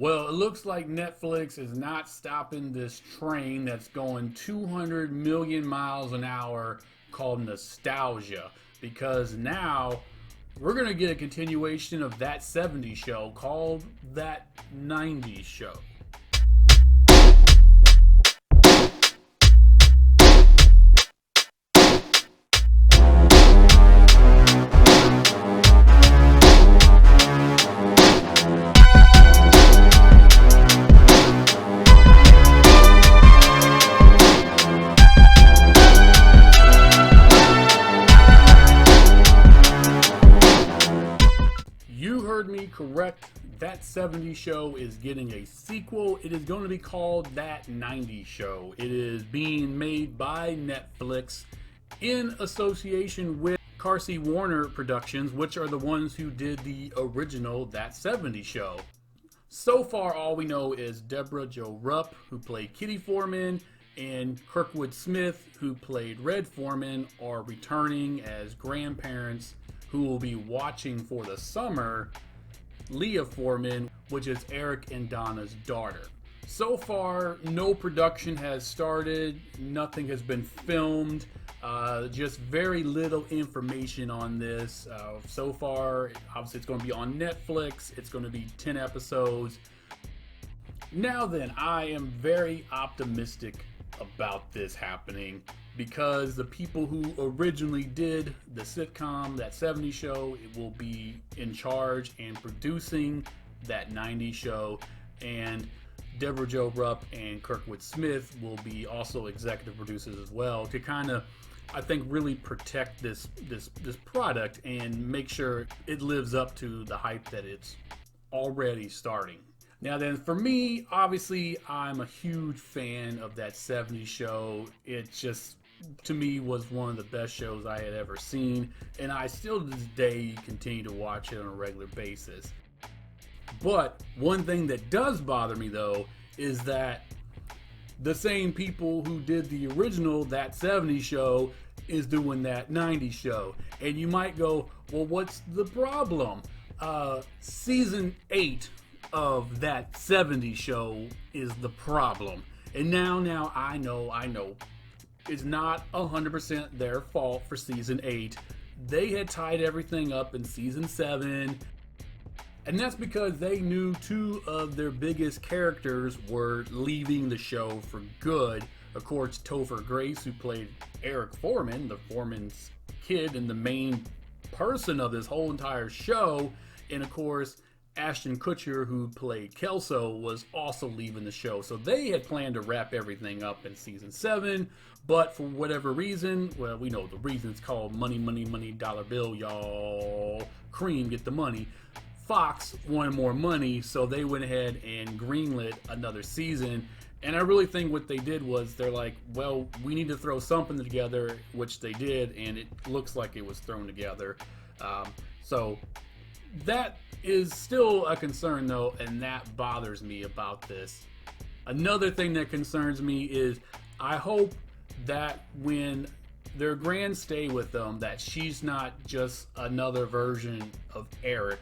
Well, it looks like Netflix is not stopping this train that's going 200 million miles an hour called nostalgia, because now we're going to get a continuation of that 70s show called that 90s show. You heard me correct. That 70s show is getting a sequel. It is going to be called That 90s Show. It is being made by Netflix in association with Carsey Warner Productions, which are the ones who did the original That 70s Show. So far, all we know is Deborah Jo Rupp, who played Kitty Foreman, and Kurtwood Smith, who played Red Foreman, are returning as grandparents who will be watching for the summer Leah Foreman, which is Eric and Donna's daughter. So far, no production has started, nothing has been filmed, just very little information on this. So far, obviously it's going to be on Netflix, it's going to be 10 episodes. Now then, I am very optimistic about this happening because the people who originally did the sitcom, that 70s show, it will be in charge and producing that 90s show, and Deborah Jo Rupp and Kurtwood Smith will be also executive producers as well to kind of, I think, really protect this product and make sure it lives up to the hype that it's already starting. Now then, for me, obviously, I'm a huge fan of that 70s show. It just, to me, was one of the best shows I had ever seen, and I still to this day continue to watch it on a regular basis. But one thing that does bother me, though, is that the same people who did the original That 70s Show is doing that 90s show. And you might go, well, what's the problem? Season 8 of that 70s show is the problem. And now I know it's not 100% their fault for season 8. They had tied everything up in season 7, and that's because they knew two of their biggest characters were leaving the show for good. Of course, Topher Grace, who played Eric Foreman, the Foreman's kid and the main person of this whole entire show, and of course Ashton Kutcher, who played Kelso, was also leaving the show. So they had planned to wrap everything up in season 7, but for whatever reason, well, we know the reason, it's called money, money, money, dollar bill, y'all. Cream, get the money. Fox wanted more money, so they went ahead and greenlit another season. And I really think what they did was they're like, well, we need to throw something together, which they did, and it looks like it was thrown together. So that is still a concern, though, and that bothers me about this. Another thing that concerns me is I hope that when their grand stay with them, that she's not just another version of Eric,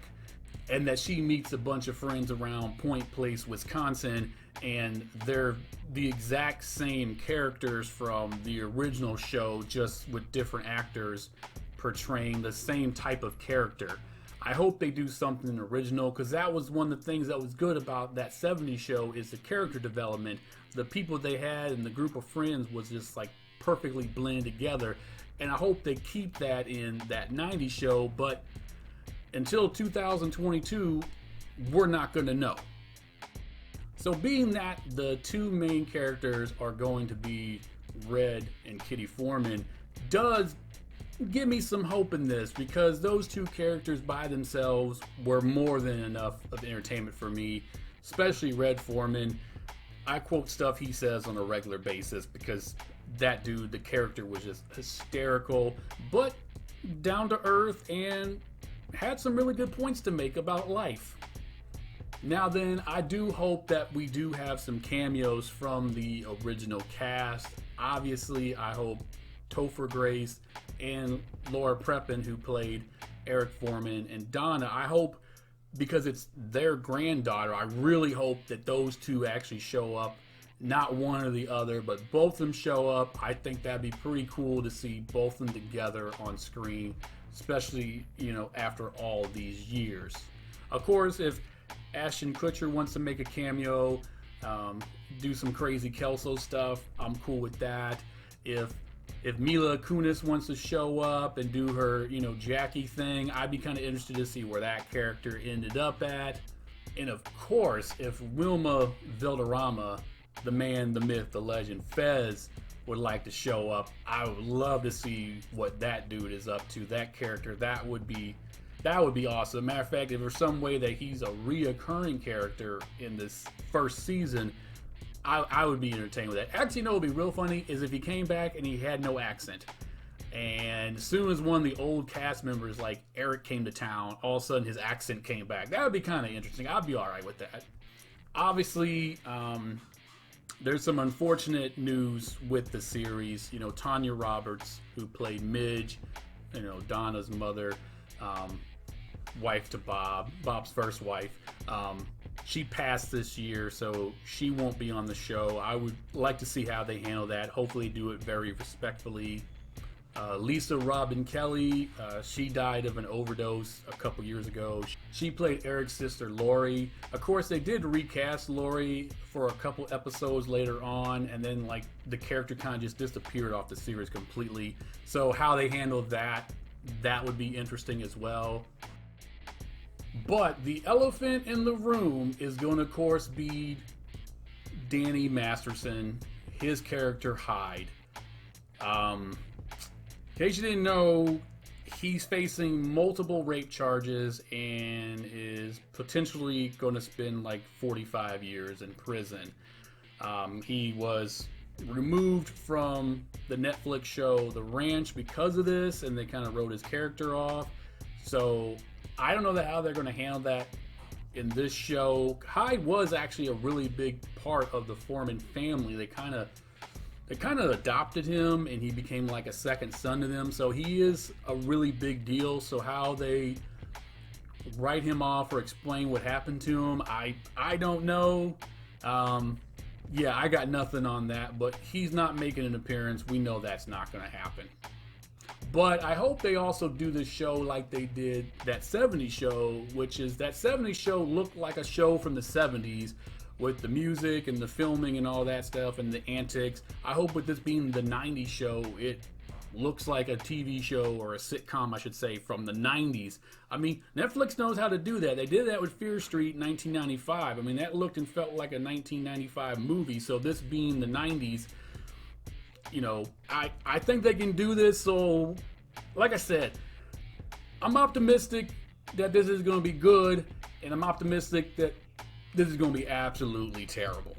and that she meets a bunch of friends around Point Place, Wisconsin, and they're the exact same characters from the original show, just with different actors portraying the same type of character. I hope they do something original, because that was one of the things that was good about that 70s show is the character development. The people they had and the group of friends was just like perfectly blended together, and I hope they keep that in that 90s show, but until 2022, we're not going to know. So being that the two main characters are going to be Red and Kitty Foreman does give me some hope in this, because those two characters by themselves were more than enough of entertainment for me, especially Red Foreman. I quote stuff he says on a regular basis because that dude, the character, was just hysterical, but down to earth and had some really good points to make about life. Now then, I do hope that we do have some cameos from the original cast. Obviously, I hope Topher Grace and Laura Prepon, who played Eric Foreman and Donna, I hope because it's their granddaughter, I really hope that those two actually show up. Not one or the other, but both of them show up. I think that'd be pretty cool to see both of them together on screen, especially, you know, after all these years. Of course, if Ashton Kutcher wants to make a cameo, do some crazy Kelso stuff, I'm cool with that. If Mila Kunis wants to show up and do her, you know, Jackie thing, I'd be kind of interested to see where that character ended up at. And of course, if Wilma Valderrama, the man, the myth, the legend, Fez, would like to show up, I would love to see what that dude is up to. That character, that would be awesome. Matter of fact, if there's some way that he's a reoccurring character in this first season, I would be entertained with that. Actually, you know what would be real funny is if he came back and he had no accent. And as soon as one of the old cast members, like Eric, came to town, all of a sudden his accent came back. That would be kind of interesting. I'd be alright with that. Obviously, there's some unfortunate news with the series. You know, Tanya Roberts, who played Midge, you know, Donna's mother, wife to Bob's first wife, she passed this year, so she won't be on the show. I would like to see how they handle that. Hopefully do it very respectfully. Lisa Robin Kelly, she died of an overdose a couple years ago. She played Eric's sister, Lori. Of course, they did recast Lori for a couple episodes later on, and then like the character kind of just disappeared off the series completely. So how they handle that would be interesting as well. But the elephant in the room is going to, of course, be Danny Masterson, his character Hyde. In case you didn't know, he's facing multiple rape charges and is potentially going to spend like 45 years in prison. He was removed from the Netflix show The Ranch because of this, and they kind of wrote his character off. So I don't know how they're going to handle that in this show. Hyde was actually a really big part of the Foreman family. They kind of adopted him, and he became like a second son to them. So he is a really big deal. So how they write him off or explain what happened to him, I don't know. Yeah, I got nothing on that, but he's not making an appearance. We know that's not going to happen. But I hope they also do this show like they did that 70s show, which is that 70s show looked like a show from the 70s with the music and the filming and all that stuff and the antics. I hope with this being the 90s show, it looks like a TV show or a sitcom, I should say, from the 90s. I mean, Netflix knows how to do that. They did that with Fear Street in 1995. I mean, that looked and felt like a 1995 movie. So this being the 90s, you know, I think they can do this. So, like I said, I'm optimistic that this is going to be good, and I'm optimistic that this is going to be absolutely terrible.